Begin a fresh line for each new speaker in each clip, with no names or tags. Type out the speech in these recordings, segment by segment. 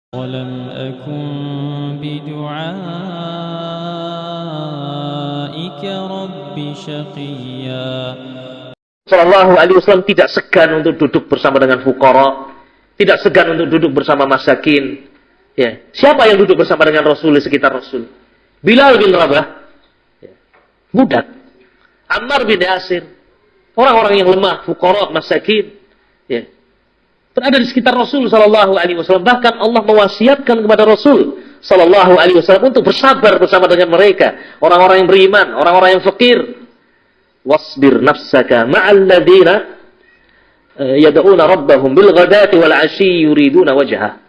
ولم أكن بدعائك رب شقيا.
Sallallahu alaihi wasallam tidak segan untuk duduk bersama dengan fuqara, tidak segan untuk duduk bersama masakin. Ya, siapa yang duduk bersama dengan Rasul di sekitar Rasul? Bilal bin Rabah, ya, budak. Ammar bin Yasir, orang-orang yang lemah, fuqara, masakin, ya, berada di sekitar Rasul sallallahu alaihi wasallam. Bahkan Allah mewasiatkan kepada Rasul sallallahu alaihi wasallam untuk bersabar bersama dengan mereka, orang-orang yang beriman, orang-orang yang fakir. Wasbir nafsaka ma'al ladzina yad'una rabbahum bil ghadati wal 'ashyi yuriduna wajhah.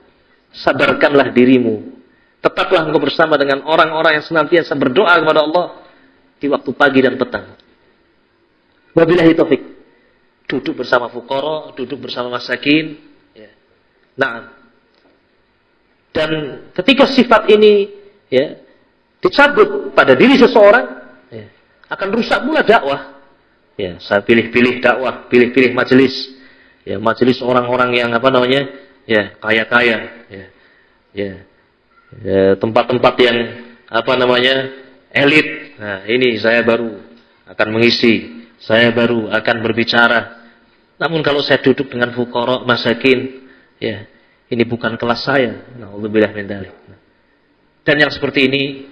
Sabarkanlah dirimu. Tetaplah engkau bersama dengan orang-orang yang senantiasa berdoa kepada Allah di waktu pagi dan petang. Wabillahi taufik. Duduk bersama fuqara, duduk bersama masakin, ya. Nah, dan ketika sifat ini, ya, dicabut pada diri seseorang, ya, akan rusak pula dakwah. Ya, saya pilih-pilih dakwah, pilih-pilih majelis, ya, majelis orang-orang yang ya, kaya-kaya, ya, tempat-tempat yang elit. Nah, ini saya baru akan mengisi, saya baru akan berbicara. Namun kalau saya duduk dengan fuqara, masakin, ya, ini bukan kelas saya. Na'udzubillah min dzalik. Dan yang seperti ini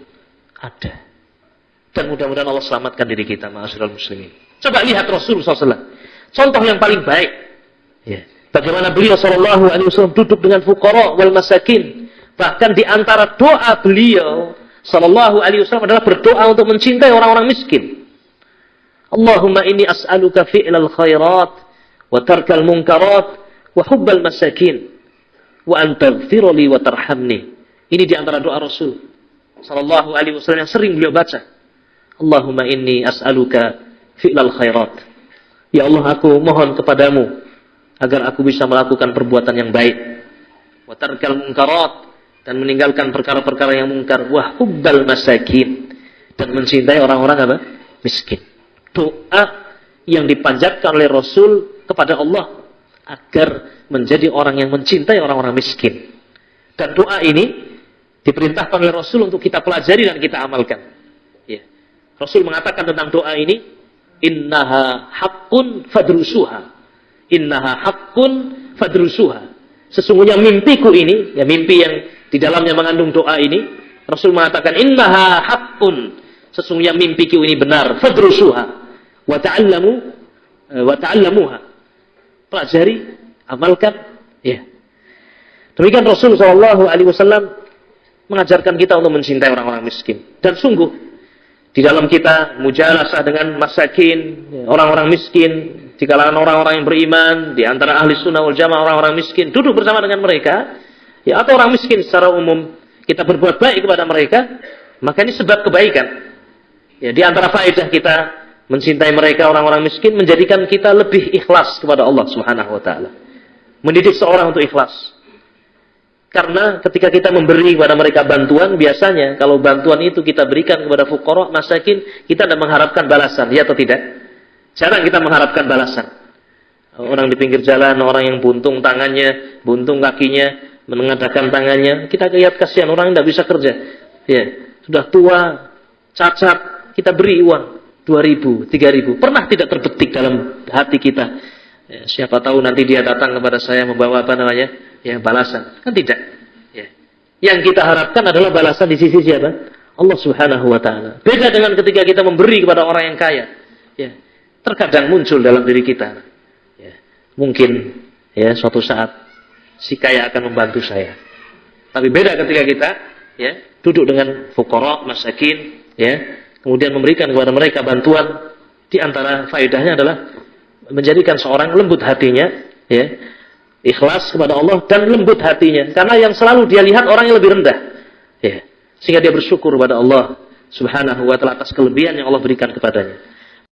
ada. Dan mudah-mudahan Allah selamatkan diri kita, ma'asyiral muslimin. Coba lihat Rasul SAW. Contoh yang paling baik. Ya. Bagaimana beliau SAW duduk dengan fuqara wal masakin. Bahkan di antara doa beliau SAW adalah berdoa untuk mencintai orang-orang miskin. Allahumma inni as'aluka fi'lal khairat wa tarkal munkarat wa hubbal masakin wa an taghfirli wa tarhamni. Ini di antara doa Rasul sallallahu alaihi wasallam yang sering beliau baca. Allahumma inni as'aluka fi'lal khairat. Ya Allah, aku mohon kepadamu agar aku bisa melakukan perbuatan yang baik. Wa tarkal munkarat, dan meninggalkan perkara-perkara yang mungkar. Wa hubbal masakin, dan mencintai orang-orang miskin. Doa yang dipanjatkan oleh Rasul kepada Allah agar menjadi orang yang mencintai orang-orang miskin. Dan doa ini diperintahkan oleh Rasul untuk kita pelajari dan kita amalkan. Ya. Rasul mengatakan tentang doa ini, innaha haqqun fadrusuha. Innaha haqqun fadrusuha. Sesungguhnya mimpiku ini, ya, mimpi yang di dalamnya mengandung doa ini, Rasul mengatakan innaha haqqun. Sesungguhnya mimpiku ini benar, fadrusuha wa ta'allamuha. Pelajari, amalkan, ya. Demikian Rasul sallallahu alaihi wasallam mengajarkan kita untuk mencintai orang-orang miskin. Dan sungguh di dalam kita mujalasah dengan masakin, orang-orang miskin, di kalangan orang-orang yang beriman, di antara ahli sunnah wal jamaah orang-orang miskin, duduk bersama dengan mereka, ya, atau orang miskin secara umum, kita berbuat baik kepada mereka, maka ini sebab kebaikan. Ya, di antara faedah kita mencintai mereka, orang-orang miskin, menjadikan kita lebih ikhlas kepada Allah Subhanahu wa taala. Mendidik seorang untuk ikhlas. Karena ketika kita memberi kepada mereka bantuan, biasanya kalau bantuan itu kita berikan kepada fuqara, masakin, kita tidak mengharapkan balasan, ya atau tidak? Jarang kita mengharapkan balasan. Orang di pinggir jalan, orang yang buntung tangannya, buntung kakinya, menengadahkan tangannya, kita lihat kasihan, orang yang tidak bisa kerja. Ya, sudah tua, cacat, kita beri uang 2.000, 3.000. Pernah tidak terbetik dalam hati kita? Ya, siapa tahu nanti dia datang kepada saya membawa ya, balasan. Kan tidak. Ya. Yang kita harapkan adalah balasan di sisi siapa? Allah Subhanahu wa taala. Beda dengan ketika kita memberi kepada orang yang kaya. Ya. Terkadang muncul dalam diri kita. Ya. Mungkin, ya, suatu saat si kaya akan membantu saya. Tapi beda ketika kita, ya, duduk dengan fuqara, masakin, ya, kemudian memberikan kepada mereka bantuan. Di antara faedahnya adalah menjadikan seorang lembut hatinya, ya, ikhlas kepada Allah dan lembut hatinya. Karena yang selalu dia lihat orang yang lebih rendah, ya, sehingga dia bersyukur kepada Allah Subhanahu wa taala atas kelebihan yang Allah berikan kepadanya.